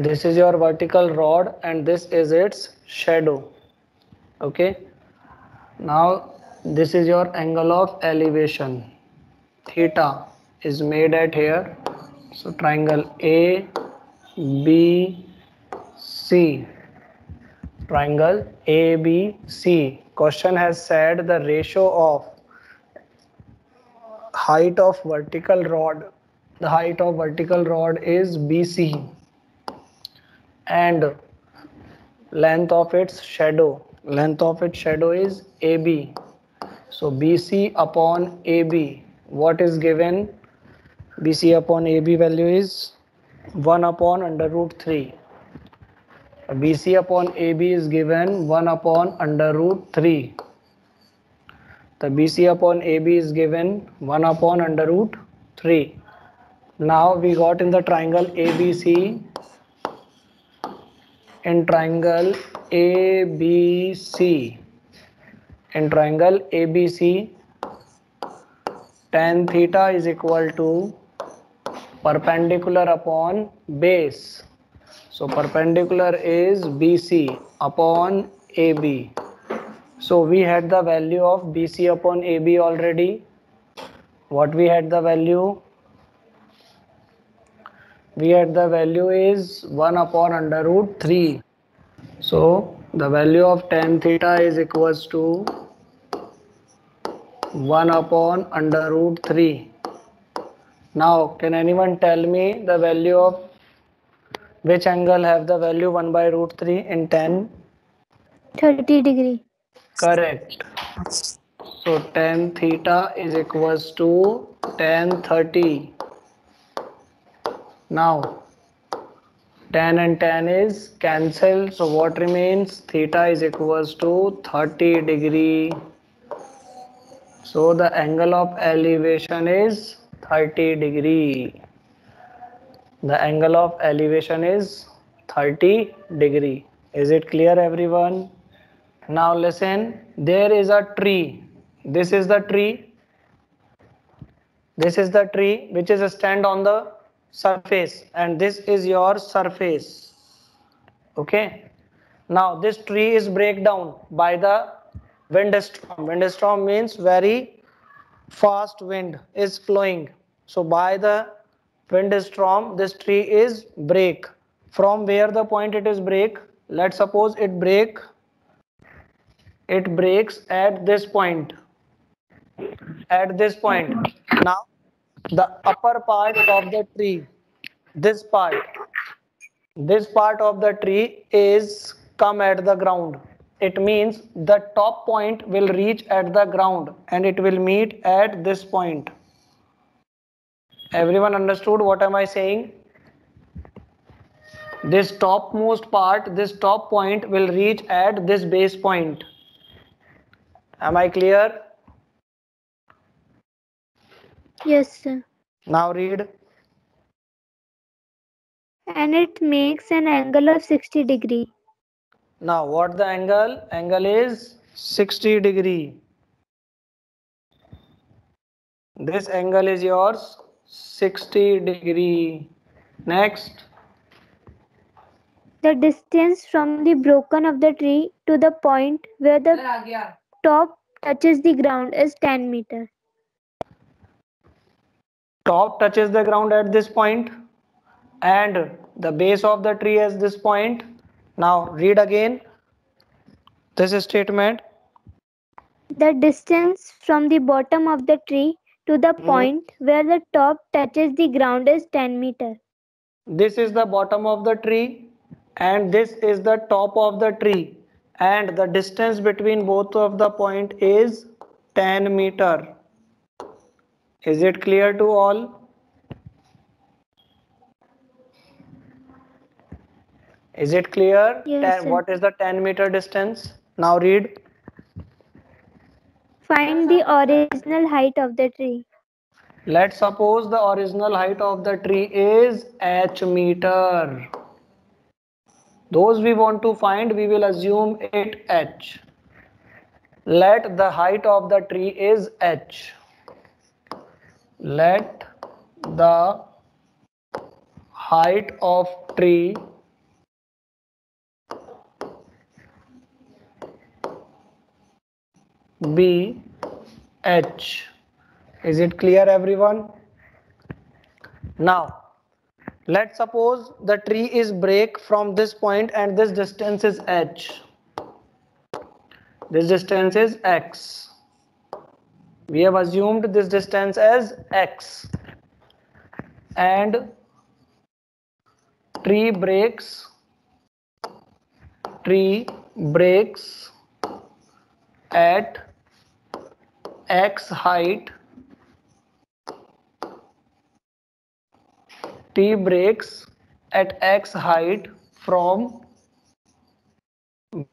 This is your vertical rod and this is its shadow. Okay. Now this is your angle of elevation. Theta is made at here. So triangle A, B, C. Triangle A, B, C. Question has said the ratio of height of vertical rod. The height of vertical rod is BC and length of its shadow. Length of its shadow is AB. So BC upon AB. What is given? BC upon AB value is 1 upon under root 3. BC upon AB is given 1 upon under root 3. The BC upon AB is given 1 upon under root 3. Now we got in the triangle ABC. In triangle ABC. In triangle ABC, tan theta is equal to perpendicular upon base. So perpendicular is BC upon AB. So we had the value of BC upon AB already. What we had the value? We had the value is 1 upon under root 3. So the value of tan theta is equals to 1 upon under root 3. Now can anyone tell me the value of which angle have the value 1 by root 3 in tan? 30 degree. Correct. So tan theta is equals to tan 30. Now tan and tan is cancelled. So what remains? Theta is equals to 30 degree. So the angle of elevation is 30 degree. The angle of elevation is 30 degree. Is it clear everyone? Now listen, there is a tree. This is the tree. This is the tree which is a stand on the surface and this is your surface. Okay. Now this tree is break down by the windstorm. Windstorm means very fast wind is flowing. So by the windstorm this tree is break. From where the point it is break? Let's suppose it breaks at this point. At this point. Now the upper part of the tree, this part of the tree is come at the ground. It means the top point will reach at the ground and it will meet at this point. Everyone understood what am I saying? This topmost part, this top point will reach at this base point. Am I clear? Yes, sir. Now read. And it makes an angle of 60 degree. Now what the angle? Angle is 60 degree. This angle is yours 60 degree. Next. The distance from the broken of the tree to the point where the top touches the ground is 10 meters. Top touches the ground at this point and the base of the tree is this point. Now read again this statement. The distance from the bottom of the tree to the point where the top touches the ground is 10 meters. This is the bottom of the tree and this is the top of the tree and the distance between both of the point is 10 meter. Is it clear to all? Is it clear? Yes, sir. What is the 10 meter distance? Now read. Find the original height of the tree. Let's suppose the original height of the tree is h meter. Those we want to find, we will assume it h. Let the height of the tree is h. Let the height of tree B H. Is it clear, everyone? Now let's suppose the tree is break from this point and this distance is H. This distance is X. We have assumed this distance as X, and tree breaks at X height. T breaks at X height from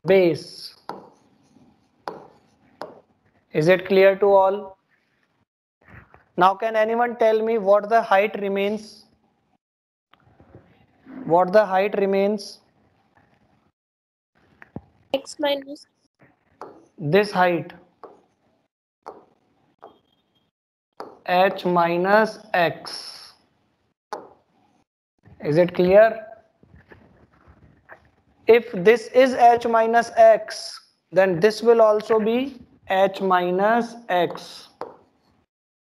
base. Is it clear to all? Now can anyone tell me what the height remains? What the height remains? X minus. This height. H minus X. Is it clear? If this is H minus X, then this will also be H minus X.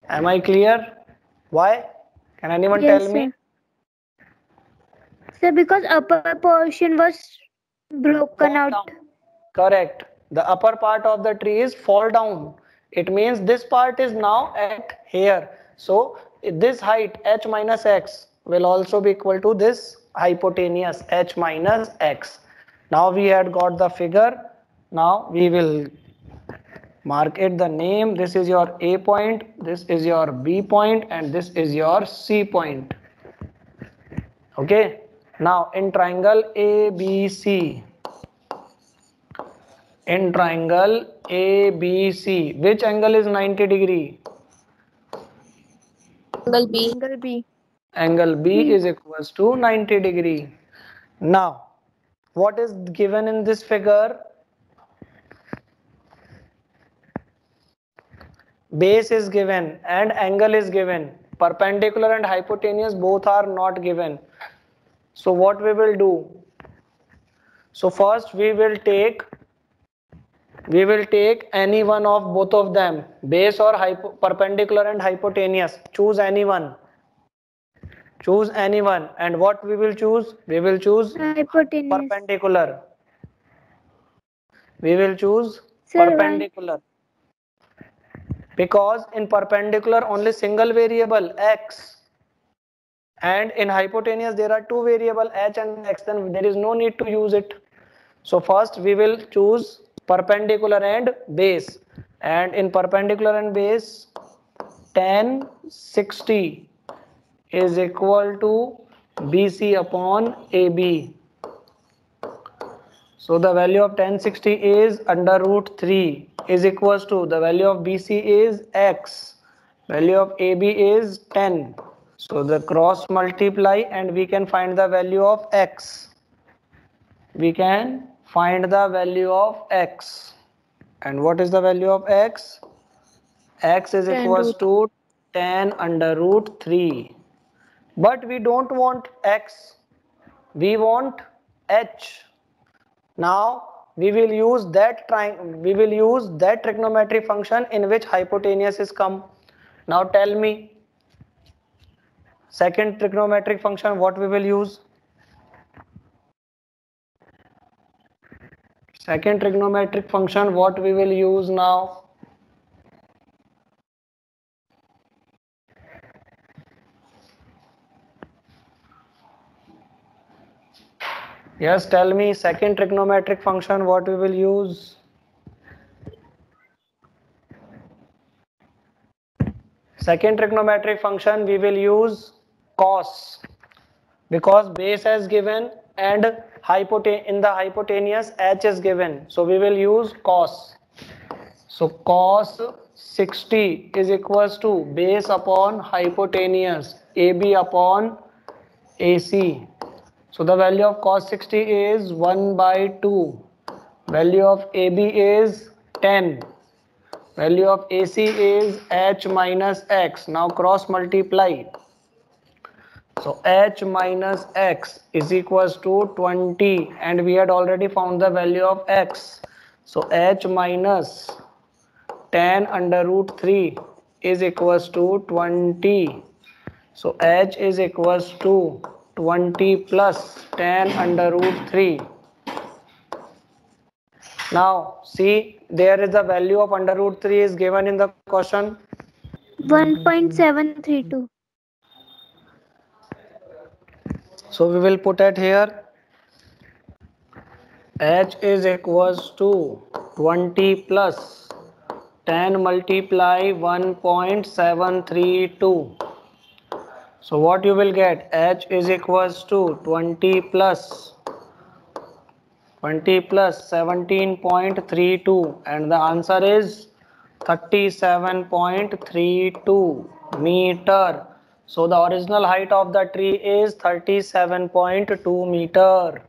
Am I clear? Why? Can anyone Yes, tell me? sir. Sir, because upper portion was broken Fall out. down. Correct. The upper part of the tree is fall down. It means this part is now at here. So this height H minus X will also be equal to this hypotenuse H minus X. Now we had got the figure. Now we will mark it the name. This is your A point, this is your B point, and this is your C point. Okay. Now in triangle ABC, in triangle ABC, which angle is 90 degree? Angle B. Angle B. Angle B is equals to 90 degree. Now what is given in this figure? Base is given and angle is given. Perpendicular and hypotenuse both are not given. So what we will do? So first we will take any one of both of them, base or perpendicular and hypotenuse. Choose anyone. Choose anyone, and what we will choose? We will choose Hypotenuse. perpendicular. We will choose Sir, why? perpendicular. Because in perpendicular only single variable X, and in hypotenuse there are two variable H and X, then there is no need to use it. So first we will choose perpendicular and base, and in perpendicular and base tan 60 is equal to BC upon AB. So the value of tan 60 is under root 3 is equals to the value of BC is X, value of AB is 10. So the cross multiply and we can find the value of X. We can find the value of X. And what is the value of X? X is Tan equals root. to tan under root 3. But we don't want X. We want H. Now we will use that trigonometric function in which hypotenuse is come. Now tell me, second trigonometric function what we will use? Second trigonometric function what we will use now? Yes, tell me, second trigonometric function what we will use? Second trigonometric function we will use cos, because base is given and in the hypotenuse H is given, so we will use cos. So cos 60 is equals to base upon hypotenuse AB upon AC. So the value of cos 60 is 1 by 2. Value of AB is 10. Value of AC is H minus X. Now cross multiply. So H minus X is equals to 20, and we had already found the value of X. So H minus 10 under root 3 is equals to 20. So h is equals to 20 plus 10 under root 3. Now see, there is the value of under root 3 is given in the question. 1.732. So we will put it here. H is equals to 20 plus 10 multiply 1.732. So what you will get? H is equals to 20 plus 17.32 and the answer is 37.32 meter. So the original height of the tree is 37.2 meter.